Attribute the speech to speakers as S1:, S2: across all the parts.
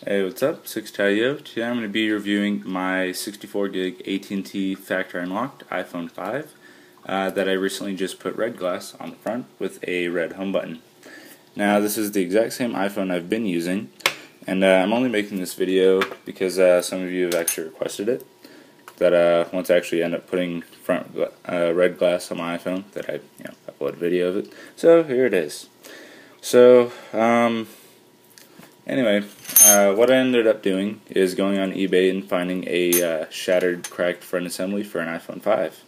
S1: Hey, what's up? 6Tayo. Today I'm going to be reviewing my 64 gig At&t factory unlocked iPhone 5 that I recently just put red glass on the front with a red home button. Now this is the exact same iPhone I've been using, and I'm only making this video because some of you have actually requested it, that once I actually end up putting front red glass on my iPhone, that I upload a video of it. So here it is. So anyway, what I ended up doing is going on eBay and finding a shattered, cracked front assembly for an iPhone 5,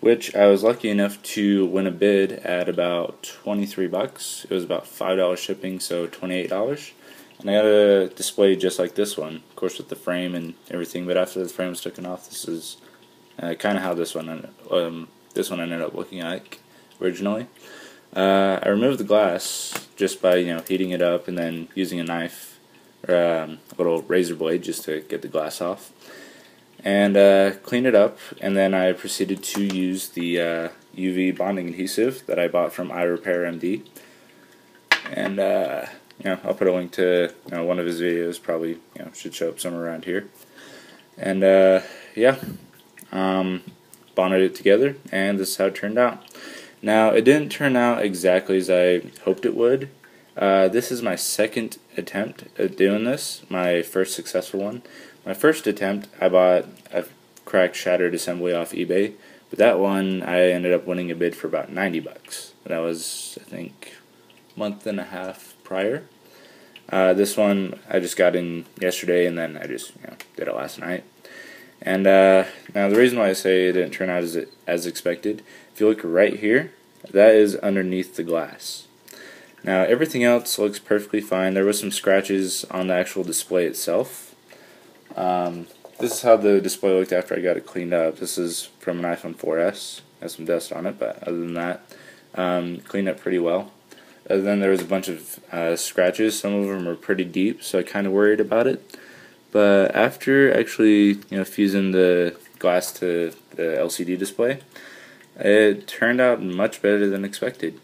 S1: which I was lucky enough to win a bid at about 23 bucks. It was about $5 shipping, so $28. And I got a display just like this one, of course with the frame and everything. But after the frame was taken off, this is kind of how this one ended up looking like originally. I removed the glass just by heating it up and then using a knife or a little razor blade just to get the glass off, and clean it up. And then I proceeded to use the UV bonding adhesive that I bought from iRepairMD, and I'll put a link to one of his videos. Probably should show up somewhere around here. And bonded it together, and this is how it turned out. Now, it didn't turn out exactly as I hoped it would. This is my second attempt at doing this, my first successful one. My first attempt, I bought a cracked, shattered assembly off eBay, but that one I ended up winning a bid for about 90 bucks. That was, I think, a month and a half prior. This one I just got in yesterday, and then I just did it last night. And now the reason why I say it didn't turn out as expected, if you look right here, that is underneath the glass. Now everything else looks perfectly fine. There was some scratches on the actual display itself. This is how the display looked after I got it cleaned up. This is from an iPhone 4S. Has some dust on it, but other than that, cleaned up pretty well. Other than there was a bunch of scratches. Some of them were pretty deep, so I kind of worried about it. But after actually fusing the glass to the LCD display, it turned out much better than expected.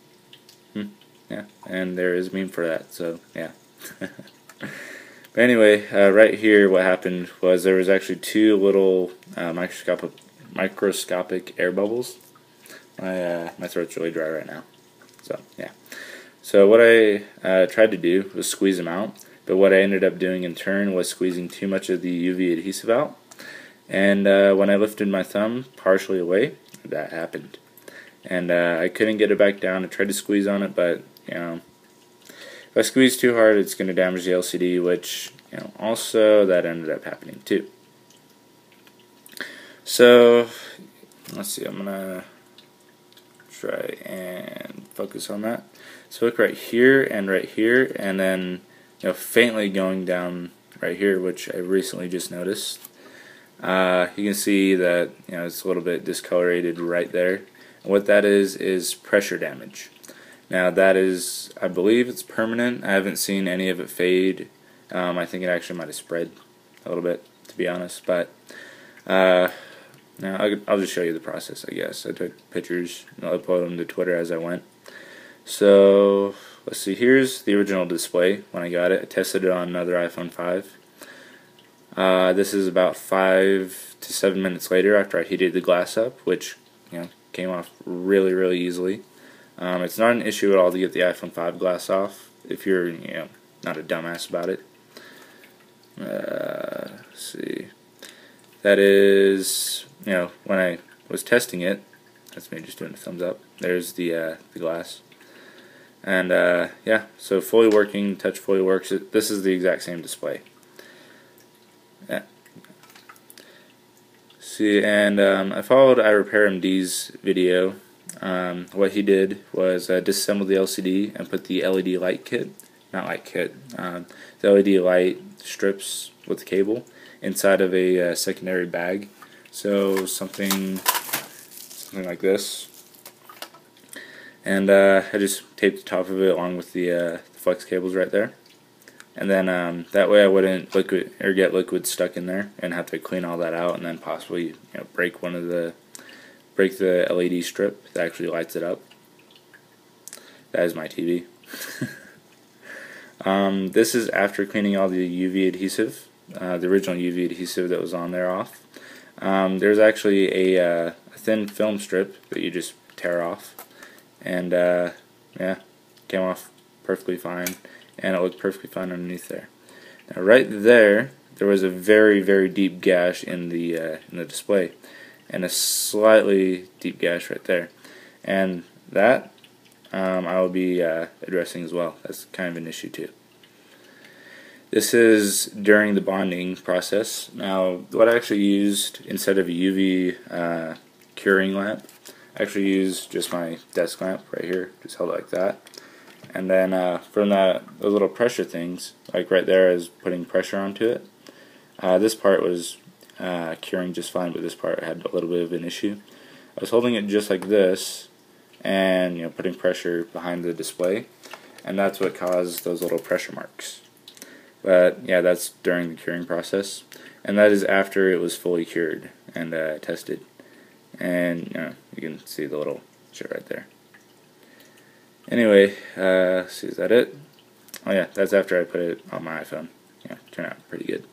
S1: Yeah, and there is a meme for that, so yeah. But anyway, right here what happened was there was actually two little microscopic air bubbles. My throat's really dry right now, so yeah. So what I tried to do was squeeze them out. But what I ended up doing in turn was squeezing too much of the UV adhesive out. And when I lifted my thumb partially away, that happened. And I couldn't get it back down. I tried to squeeze on it, but if I squeeze too hard, it's going to damage the LCD, which also that ended up happening too. So let's see. I'm gonna try and focus on that. So look right here, and then faintly going down right here, which I recently just noticed. You can see that it's a little bit discolorated right there. And what that is pressure damage. Now that is, I believe it's permanent. I haven't seen any of it fade. I think it actually might have spread a little bit, to be honest. But now I'll just show you the process, I guess. I took pictures and I'll upload them to Twitter as I went. So let's see, here's the original display when I got it. I tested it on another iPhone 5. This is about 5 to 7 minutes later after I heated the glass up, which came off really, really easily. It's not an issue at all to get the iPhone 5 glass off if you're not a dumbass about it. Let's see. That is, when I was testing it, that's me just doing a thumbs up. There's the glass. And yeah, so fully working, touch fully works. This is the exact same display. Yeah. See, and I followed iRepairMD's video. What he did was disassemble the LCD and put the LED light kit, the LED light strips with the cable inside of a secondary bag. So something like this. And I just taped the top of it along with the flex cables right there, and then that way I wouldn't get liquid stuck in there and have to clean all that out, and then possibly break the LED strip that actually lights it up. That is my TV. This is after cleaning all the UV adhesive, the original UV adhesive that was on there off. There's actually a thin film strip that you just tear off, and yeah, came off perfectly fine, and it looked perfectly fine underneath there. Now right there was a very, very deep gash in the display, and a slightly deep gash right there, and that I will be addressing as well. That's kind of an issue too. This is during the bonding process. Now, what I actually used instead of a UV curing lamp, I actually used just my desk lamp right here, just held it like that. And then from those little pressure things, like right there, is putting pressure onto it. This part was curing just fine, but this part had a little bit of an issue. I was holding it just like this, and putting pressure behind the display, and that's what caused those little pressure marks. But yeah, that's during the curing process, and that is after it was fully cured and tested. And you can see the little shit right there. Anyway, see, is that it? Oh yeah, that's after I put it on my iPhone. Yeah, turned out pretty good.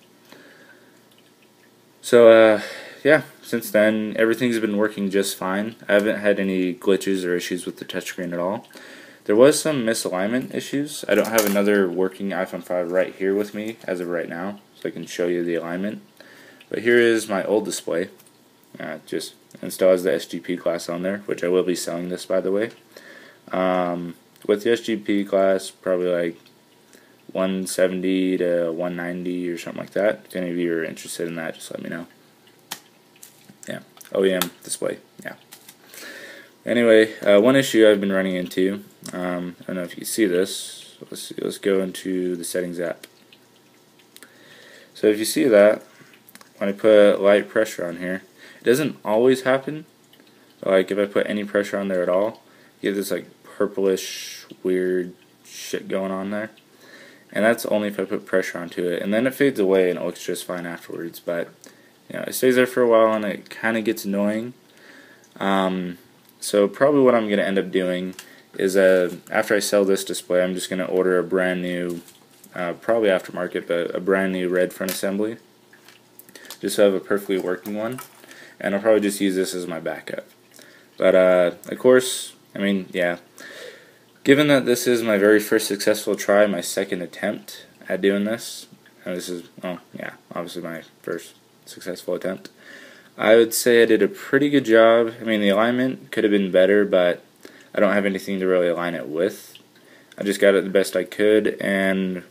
S1: So yeah, since then everything's been working just fine. I haven't had any glitches or issues with the touchscreen at all. There was some misalignment issues. I don't have another working iPhone 5 right here with me as of right now, so I can show you the alignment. But here is my old display. Just and still has the SGP glass on there, which I will be selling this, by the way. With the SGP glass, probably like 170 to 190 or something like that. If any of you are interested in that, just let me know. Yeah, OEM display. Yeah. Anyway, one issue I've been running into, I don't know if you can see this. Let's go into the settings app. So if you see that, when I put light pressure on here, it doesn't always happen. Like if I put any pressure on there at all, you get this like purplish weird shit going on there. And that's only if I put pressure onto it, and then it fades away and it looks just fine afterwards. But it stays there for a while and it kind of gets annoying. So probably what I'm going to end up doing is after I sell this display, I'm just going to order a brand new, probably aftermarket, but a brand new red front assembly, just so I have a perfectly working one, and I'll probably just use this as my backup. But of course, I mean, yeah, given that this is my very first successful try, my second attempt at doing this, and this is, well, yeah, obviously my first successful attempt, I would say I did a pretty good job. I mean, the alignment could have been better, but I don't have anything to really align it with. I just got it the best I could, and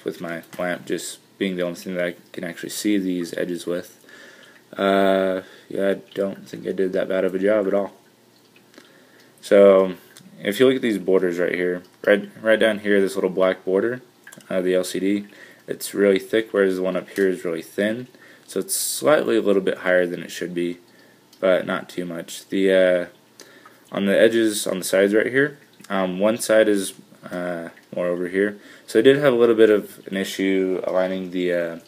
S1: with my lamp just being the only thing that I can actually see these edges with, yeah, I don't think I did that bad of a job at all. So if you look at these borders right here, right down here, this little black border, the LCD, it's really thick, whereas the one up here is really thin. So it's slightly a little bit higher than it should be, but not too much. The on the edges, on the sides right here, one side is more over here. So I did have a little bit of an issue aligning the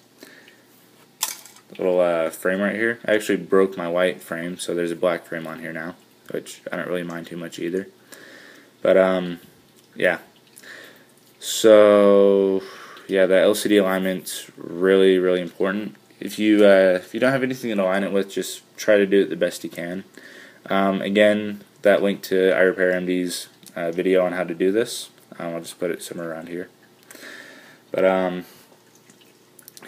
S1: little frame right here. I actually broke my white frame, so there's a black frame on here now, which I don't really mind too much either. But yeah. So yeah, the LCD alignment's really, really important. If you don't have anything to align it with, just try to do it the best you can. Again, that link to iRepairMD's video on how to do this, I'll just put it somewhere around here. But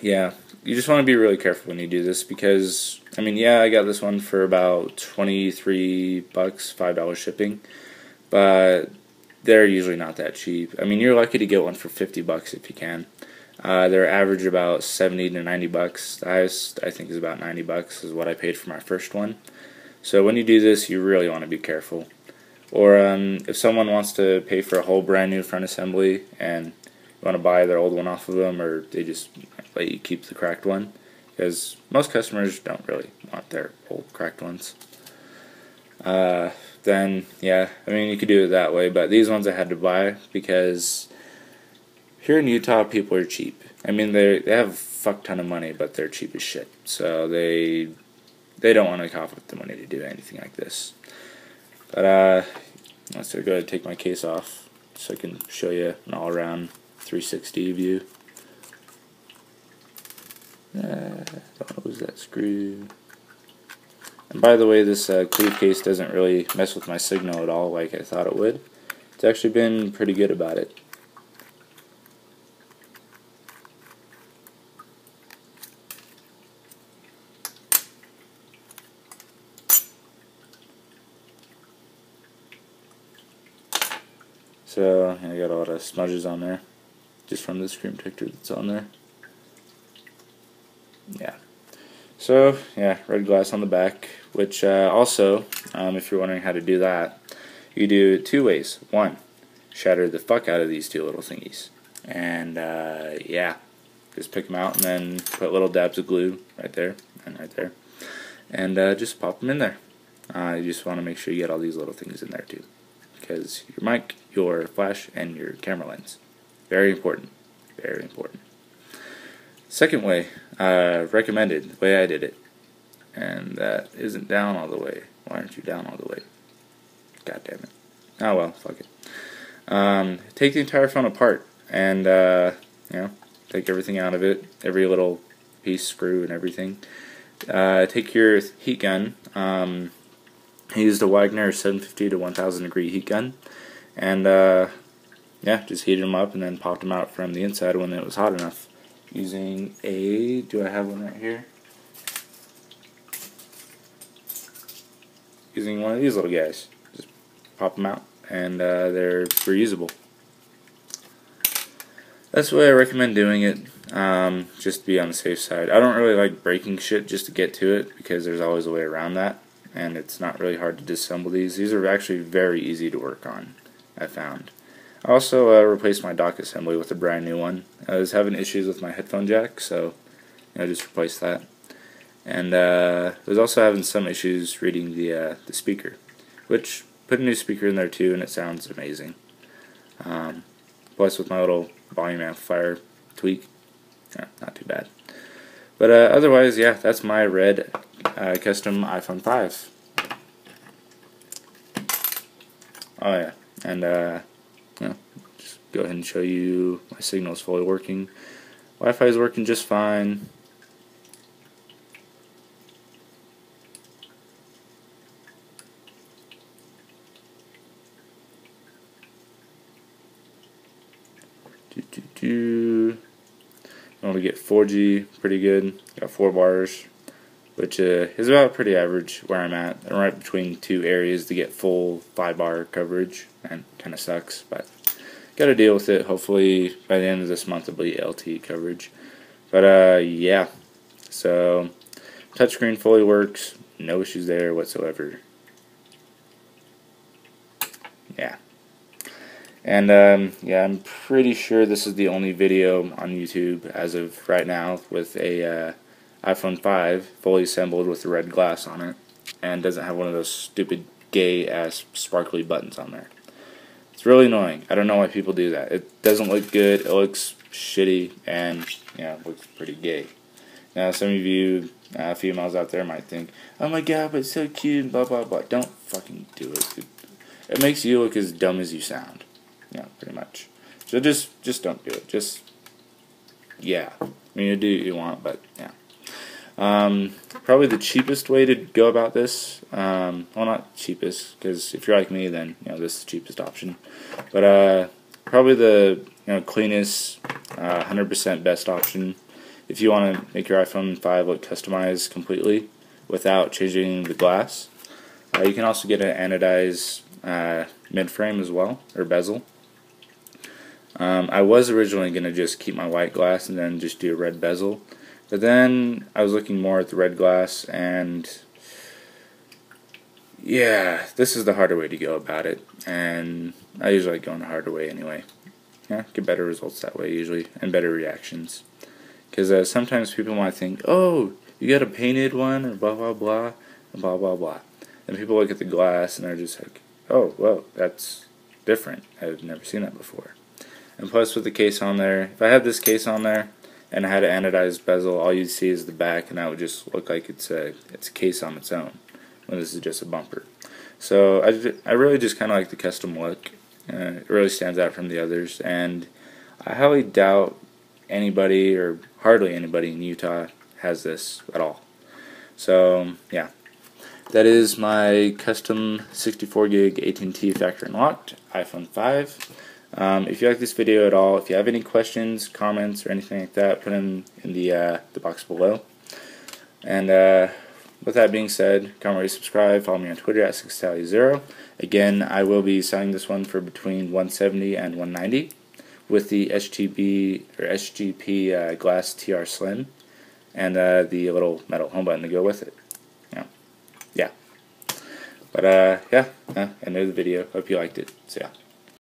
S1: yeah, you just want to be really careful when you do this, because I mean, yeah, I got this one for about $23, $5 shipping, but they're usually not that cheap. I mean, you're lucky to get one for $50 if you can. They're average about $70 to $90. The highest I think is about $90 is what I paid for my first one. So when you do this, you really want to be careful. Or if someone wants to pay for a whole brand new front assembly and you want to buy their old one off of them, or they just let you keep the cracked one, because most customers don't really want their old cracked ones, then yeah, I mean, you could do it that way. But these ones I had to buy because here in Utah, people are cheap. I mean, they have a fuck ton of money, but they're cheap as shit. So they don't want to cough up the money to do anything like this. But let's go ahead and take my case off so I can show you an all-around 360 view. Don't lose that screw. And by the way, this cleave case doesn't really mess with my signal at all like I thought it would. It's actually been pretty good about it. So I got a lot of smudges on there, just from the screen protector that's on there. Yeah. So yeah, red glass on the back, which also, if you're wondering how to do that, you do it two ways. One, shatter the fuck out of these two little thingies, and yeah, just pick them out and then put little dabs of glue right there and right there, and just pop them in there. You just want to make sure you get all these little things in there too, because your mic, your flash, and your camera lens, very important, very important. Second way, recommended, the way I did it, and that isn't down all the way. Why aren't you down all the way? God damn it. Oh well, fuck it. Take the entire phone apart and, you know, take everything out of it, every little piece, screw, and everything. Take your heat gun. I used a Wagner 750 to 1000 degree heat gun, and yeah, just heated them up and then popped them out from the inside when it was hot enough. Using a, do I have one right here? Using one of these little guys. Just pop them out, and they're reusable. That's the way I recommend doing it, just to be on the safe side. I don't really like breaking shit just to get to it, because there's always a way around that, and it's not really hard to disassemble these. These are actually very easy to work on, I found. I also replaced my dock assembly with a brand new one. I was having issues with my headphone jack, so I just replaced that. And I was also having some issues reading the speaker, which put a new speaker in there too, and it sounds amazing. Plus with my little volume amplifier tweak, not too bad. But otherwise, yeah, that's my red custom iPhone 5. Oh yeah, and just go ahead and show you my signal is fully working. Wi-Fi is working just fine. I'm able to get 4G pretty good. Got 4 bars, which is about pretty average where I'm at. I'm right between two areas to get full 5-bar coverage, and kind of sucks, but got to deal with it. Hopefully by the end of this month it'll be LTE coverage. But yeah, so touchscreen fully works, no issues there whatsoever. Yeah. And yeah, I'm pretty sure this is the only video on YouTube as of right now with a iPhone 5 fully assembled with the red glass on it, and doesn't have one of those stupid gay ass sparkly buttons on there. It's really annoying. I don't know why people do that. It doesn't look good, it looks shitty, and yeah, it looks pretty gay. Now some of you females out there might think, oh my god, but it's so cute, blah blah blah. Don't fucking do it. It makes you look as dumb as you sound. Yeah, pretty much. So just don't do it. Just, yeah. I mean, you do what you want, but yeah. Probably the cheapest way to go about this, well, not cheapest, because if you're like me, then this is the cheapest option. But probably the cleanest, 100% best option if you want to make your iPhone 5 look customized completely without changing the glass. You can also get an anodized mid-frame as well, or bezel. I was originally going to just keep my white glass and then just do a red bezel, but then I was looking more at the red glass, and yeah, this is the harder way to go about it, and I usually like going the harder way anyway. Yeah, get better results that way usually, and better reactions, because sometimes people might think, oh, you got a painted one, or blah blah blah, and blah blah blah, and people look at the glass and they're just like, oh, well, that's different, I've never seen that before. And plus with the case on there, if I had this case on there and I had an anodized bezel, all you'd see is the back, and that would just look like it's a case on its own, when this is just a bumper. So I really just kind of like the custom look. It really stands out from the others, and I highly doubt anybody, or hardly anybody in Utah has this at all. So yeah, that is my custom 64 gig At&t factory unlocked iPhone 5. If you like this video at all, if you have any questions, comments, or anything like that, put them in the box below. And with that being said, comment, rate, subscribe, follow me on Twitter at 6tally0. Again, I will be selling this one for between $170 and $190 with the SGP glass TR Slim and the little metal home button to go with it. Yeah. But yeah, end of the video. Hope you liked it. So yeah.